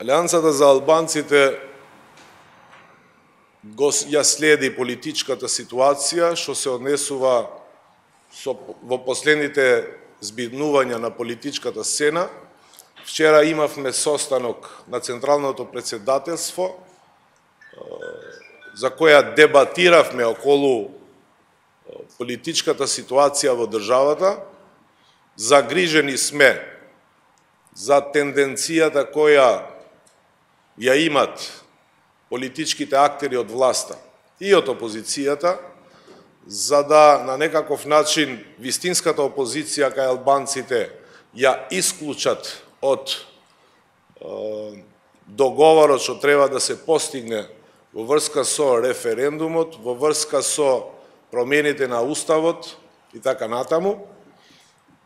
Алијансата за албанците ја следи политичката ситуација што се однесува во последните збиднувања на политичката сцена. Вчера имавме состанок на Централното председателство за која дебатиравме околу политичката ситуација во државата. Загрижени сме за тенденцијата која ја имат политичките актери од власта и од опозицијата, за да на некаков начин вистинската опозиција кај албанците ја исклучат од договорот што треба да се постигне во врска со референдумот, во врска со промените на уставот и така натаму.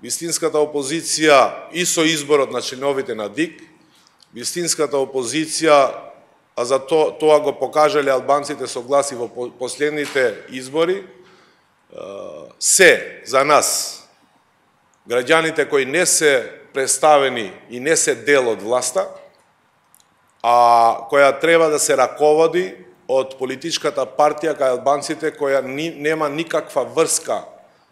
Вистинската опозиција и со изборот на членовите на ДИК, вистинската опозиција, а за тоа го покажале албанците со гласи во последните избори, се за нас, граѓаните кои не се представени и не се дел од власта, а која треба да се раководи од политичката партија кај албанците која нема никаква врска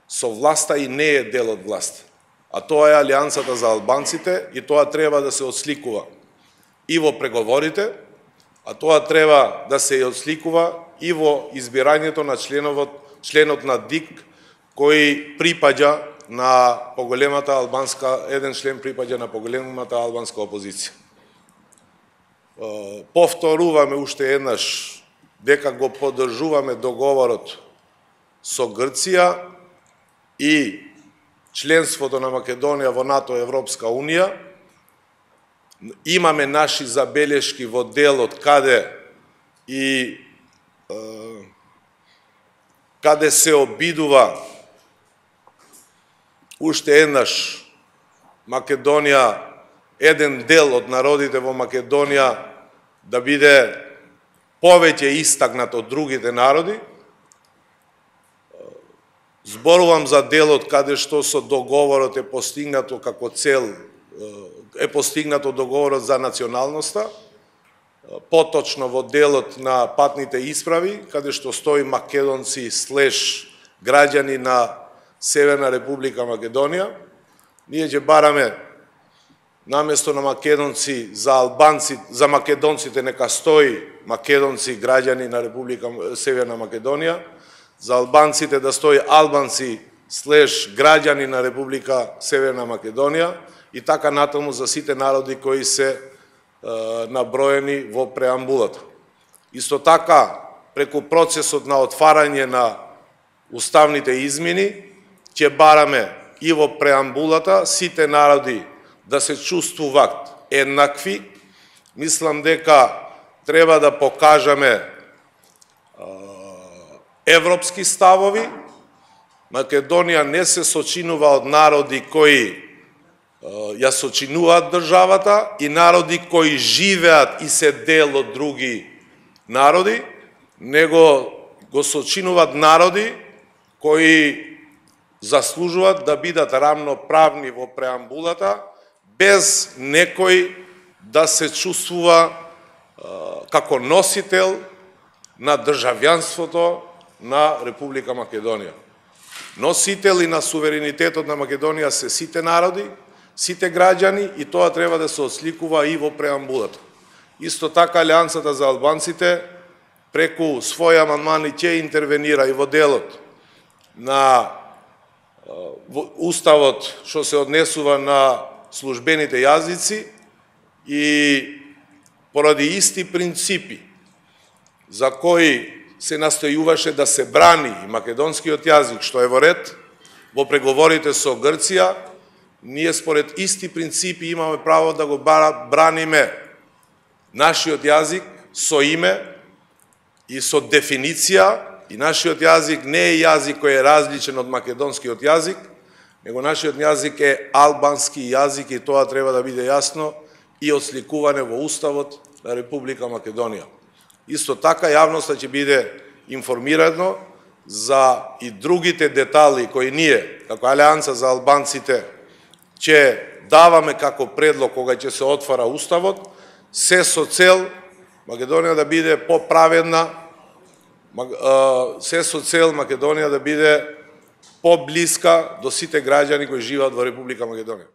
со власта и не е дел од власта. А тоа е Алијансата за албанците и тоа треба да се отсликува и во преговорите, а тоа треба да се отсликува и во избирањето на членот на ДИК кој припаѓа на поголемата албанска, еден член припаѓа на поголемата албанска опозиција. Повторуваме уште еднаш дека го поддржуваме договорот со Грција и членството на Македонија во НАТО и Европска Унија. Имаме наши забелешки во делот каде се обидува уште еднаш Македонија, еден дел од народите во Македонија да биде повеќе истакнат од другите народи. Зборувам за делот каде што со договорот е постигнато како цел, е постигнато договорот за националноста, поточно во делот на патните исправи, каде што стои македонци / граѓани на Северна Република Македонија. Ние ќе бараме наместо на македонци за албанци, за македонците нека стои македонци граѓани на Република Северна Македонија, за албанците да стои албанци / граѓани на Република Северна Македонија и така натаму за сите народи кои се наброени во преамбулата. Исто така, преку процесот на отварање на уставните измени, ќе бараме и во преамбулата сите народи да се чувствуваат еднакви. Мислам дека треба да покажаме европски ставови. Македонија не се сочинува од народи кои ја сочинуваат државата и народи кои живеат и се дел од други народи, него го сочинуваат народи кои заслужуваат да бидат рамноправни во преамбулата, без некој да се чувствува како носител на државјанството на Република Македонија. Носители на суверенитетот на Македонија се сите народи, сите граѓани и тоа треба да се отсликува и во преамбулата. Исто така Алијансата за албанците преку своји амандмани ќе интервенира и во делот на уставот што се однесува на службените јазици и поради исти принципи за кои се настојуваше да се брани македонскиот јазик што е во ред во преговорите со Грција, ние според исти принципи имаме право да го браниме нашиот јазик со име и со дефиниција, и нашиот јазик не е јазик кој е различен од македонскиот јазик, него нашиот јазик е албански јазик и тоа треба да биде јасно и отсликуване во уставот на Република Македонија. Исто така јавноста ќе биде информирано за и другите детали кои ние, како Алијанса за албанците, ќе даваме како предлог кога ќе се отвара уставот, се со цел Македонија да биде поправедна, се со цел Македонија да биде поблиска до сите граѓани кои живеат во Република Македонија.